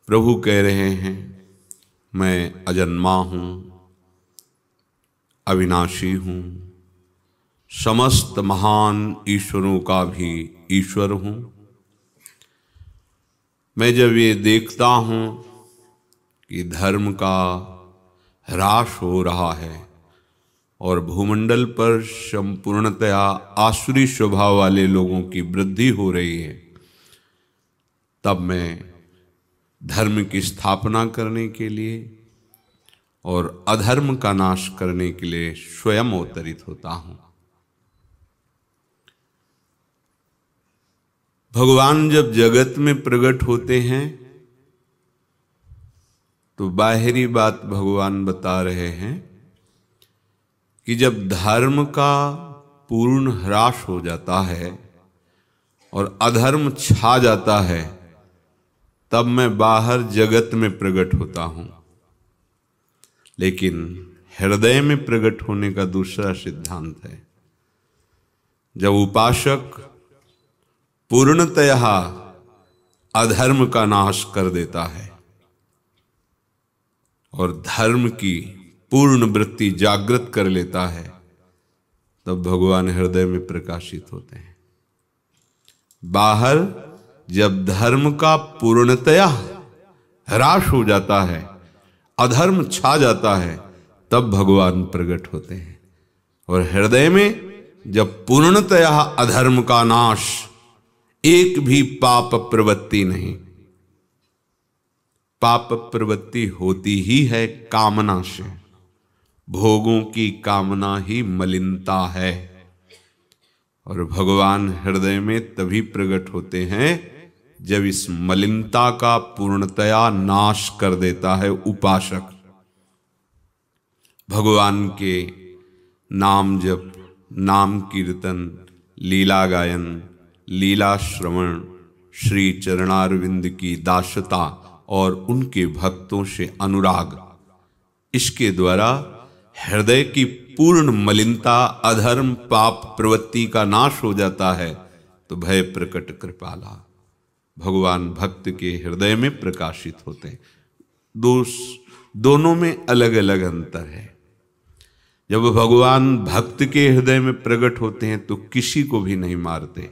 प्रभु कह रहे हैं मैं अजन्मा हूँ, अविनाशी हूँ, समस्त महान ईश्वरों का भी ईश्वर हूँ। मैं जब ये देखता हूँ कि धर्म का ह्रास हो रहा है और भूमंडल पर संपूर्णतया आसुरी स्वभाव वाले लोगों की वृद्धि हो रही है, तब मैं धर्म की स्थापना करने के लिए और अधर्म का नाश करने के लिए स्वयं अवतरित होता हूँ। भगवान जब जगत में प्रकट होते हैं तो बाहरी बात भगवान बता रहे हैं कि जब धर्म का पूर्ण ह्रास हो जाता है और अधर्म छा जाता है, तब मैं बाहर जगत में प्रकट होता हूं। लेकिन हृदय में प्रकट होने का दूसरा सिद्धांत है। जब उपासक पूर्णतया अधर्म का नाश कर देता है और धर्म की पूर्ण वृत्ति जागृत कर लेता है, तब भगवान हृदय में प्रकाशित होते हैं। बाहर जब धर्म का पूर्णतया ह्रास हो जाता है, अधर्म छा जाता है, तब भगवान प्रकट होते हैं। और हृदय में जब पूर्णतया अधर्म का नाश, एक भी पाप प्रवृत्ति नहीं, पाप प्रवृत्ति होती ही है कामना से। भोगों की कामना ही मलिनता है और भगवान हृदय में तभी प्रकट होते हैं जब इस मलिनता का पूर्णतया नाश कर देता है उपासक। भगवान के नाम जप, नाम कीर्तन, लीला गायन, लीला श्रवण, श्री चरणारविंद की दासता और उनके भक्तों से अनुराग, इसके द्वारा हृदय की पूर्ण मलिनता, अधर्म, पाप प्रवृत्ति का नाश हो जाता है। तो भय प्रकट कृपाला भगवान भक्त के हृदय में प्रकाशित होते हैं। दोनों में अलग अलग अंतर है। जब भगवान भक्त के हृदय में प्रकट होते हैं तो किसी को भी नहीं मारते।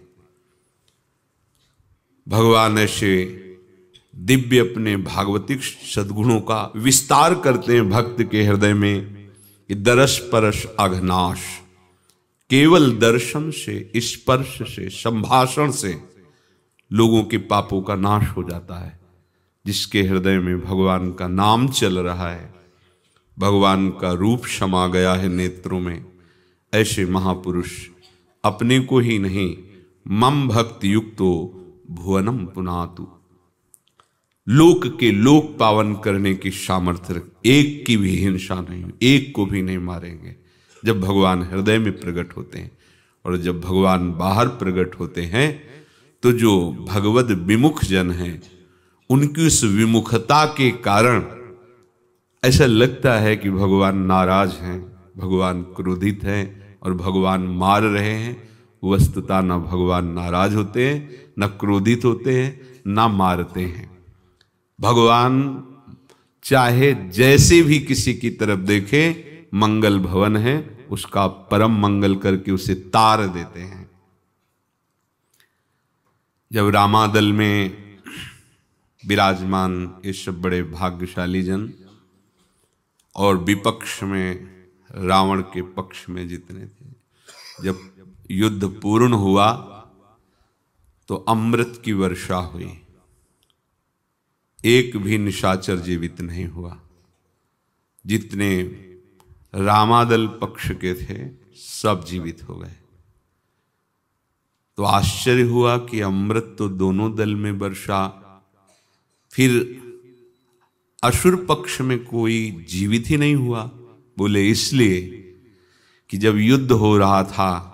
भगवान ऐसे दिव्य अपने भागवतिक सद्गुणों का विस्तार करते हैं भक्त के हृदय में कि दरस परस अघनाश, केवल दर्शन से, स्पर्श से, संभाषण से लोगों के पापों का नाश हो जाता है। जिसके हृदय में भगवान का नाम चल रहा है, भगवान का रूप समा गया है नेत्रों में, ऐसे महापुरुष अपने को ही नहीं, मम भक्ति युक्तो भुवनम पुनातु, लोक के लोक पावन करने की सामर्थ्य, एक की भी हिंसा नहीं, एक को भी नहीं मारेंगे जब भगवान हृदय में प्रकट होते हैं। और जब भगवान बाहर प्रकट होते हैं तो जो भगवद विमुख जन हैं, उनकी उस विमुखता के कारण ऐसा लगता है कि भगवान नाराज हैं, भगवान क्रोधित हैं और भगवान मार रहे हैं। वस्तुतः न भगवान नाराज होते हैं, न क्रोधित होते हैं, न मारते हैं। भगवान चाहे जैसे भी किसी की तरफ देखे, मंगल भवन है, उसका परम मंगल करके उसे तार देते हैं। जब रामादल में विराजमान ये सब बड़े भाग्यशाली जन और विपक्ष में रावण के पक्ष में जितने थे, जब युद्ध पूर्ण हुआ तो अमृत की वर्षा हुई, एक भी निशाचर जीवित नहीं हुआ। जितने रामादल पक्ष के थे सब जीवित हो गए। तो आश्चर्य हुआ कि अमृत तो दोनों दल में वर्षा, फिर असुर पक्ष में कोई जीवित ही नहीं हुआ। बोले इसलिए कि जब युद्ध हो रहा था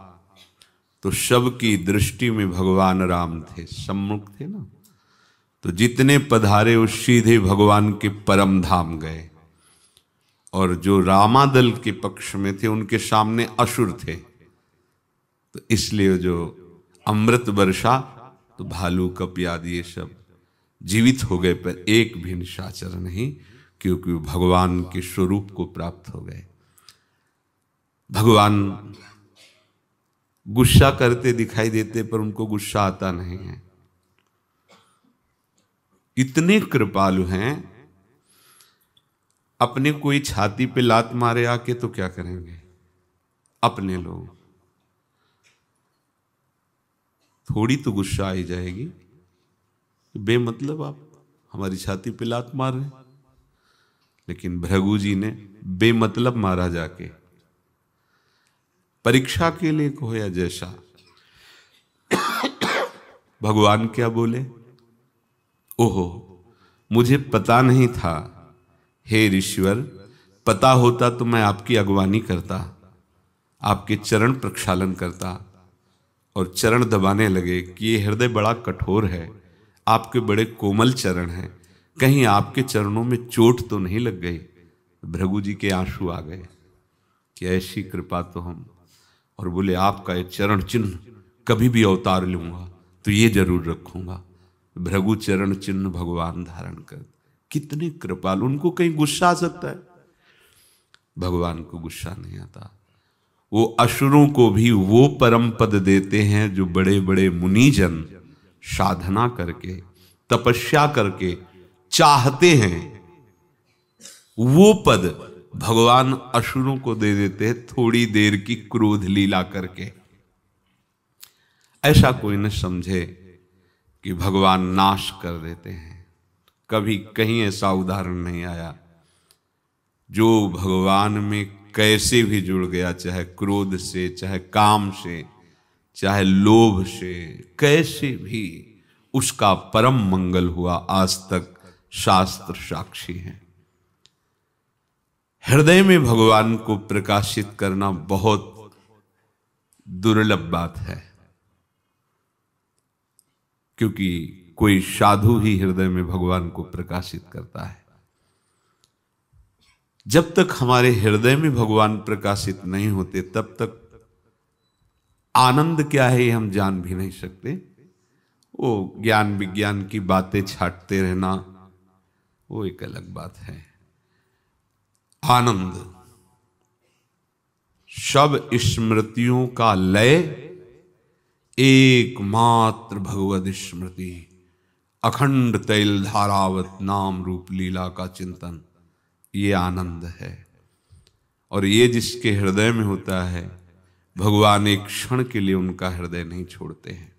तो सबकी दृष्टि में भगवान राम थे, सम्मुख थे ना, तो जितने पधारे वो सीधे भगवान के परम धाम गए। और जो रामादल के पक्ष में थे उनके सामने असुर थे, तो इसलिए जो अमृत वर्षा, तो भालू कपियाद ये सब जीवित हो गए पर एक भी निशाचर नहीं, क्योंकि वो भगवान के स्वरूप को प्राप्त हो गए। भगवान गुस्सा करते दिखाई देते पर उनको गुस्सा आता नहीं है। इतने कृपालु हैं, अपने कोई छाती पे लात मारे आके तो क्या करेंगे अपने लोग, थोड़ी तो गुस्सा आ ही जाएगी, बेमतलब आप हमारी छाती पे लात मार रहे। लेकिन भृगु जी ने बेमतलब मारा जाके, परीक्षा के लिए खोया जैसा। भगवान क्या बोले, ओहो मुझे पता नहीं था, हे ऋषिवर, पता होता तो मैं आपकी अगवानी करता, आपके चरण प्रक्षालन करता। और चरण दबाने लगे कि ये हृदय बड़ा कठोर है, आपके बड़े कोमल चरण हैं, कहीं आपके चरणों में चोट तो नहीं लग गई। भृगु जी के आंसू आ गए कि ऐसी कृपा तो हम, और बोले आपका ये चरण चिन्ह कभी भी अवतार लूंगा तो ये जरूर रखूंगा। भृगु चरण चिन्ह भगवान धारण कर, कितने कृपालु। उनको कहीं गुस्सा आ सकता है, भगवान को गुस्सा नहीं आता। वो असुरों को भी वो परम पद देते हैं जो बड़े बड़े मुनिजन साधना करके तपस्या करके चाहते हैं। वो पद भगवान असुरों को दे देते हैं थोड़ी देर की क्रोध लीला करके। ऐसा कोई न समझे कि भगवान नाश कर देते हैं। कभी कहीं ऐसा उदाहरण नहीं आया। जो भगवान में कैसे भी जुड़ गया, चाहे क्रोध से, चाहे काम से, चाहे लोभ से, कैसे भी, उसका परम मंगल हुआ। आज तक शास्त्र साक्षी हैं। हृदय में भगवान को प्रकाशित करना बहुत दुर्लभ बात है, क्योंकि कोई साधु ही हृदय में भगवान को प्रकाशित करता है। जब तक हमारे हृदय में भगवान प्रकाशित नहीं होते तब तक आनंद क्या है ये हम जान भी नहीं सकते। वो ज्ञान विज्ञान की बातें छाटते रहना वो एक अलग बात है। आनंद सब स्मृतियों का लय एकमात्र भगवद स्मृति, अखंड तैल धारावत नाम रूप लीला का चिंतन, ये आनंद है। और ये जिसके हृदय में होता है, भगवान एक क्षण के लिए उनका हृदय नहीं छोड़ते हैं।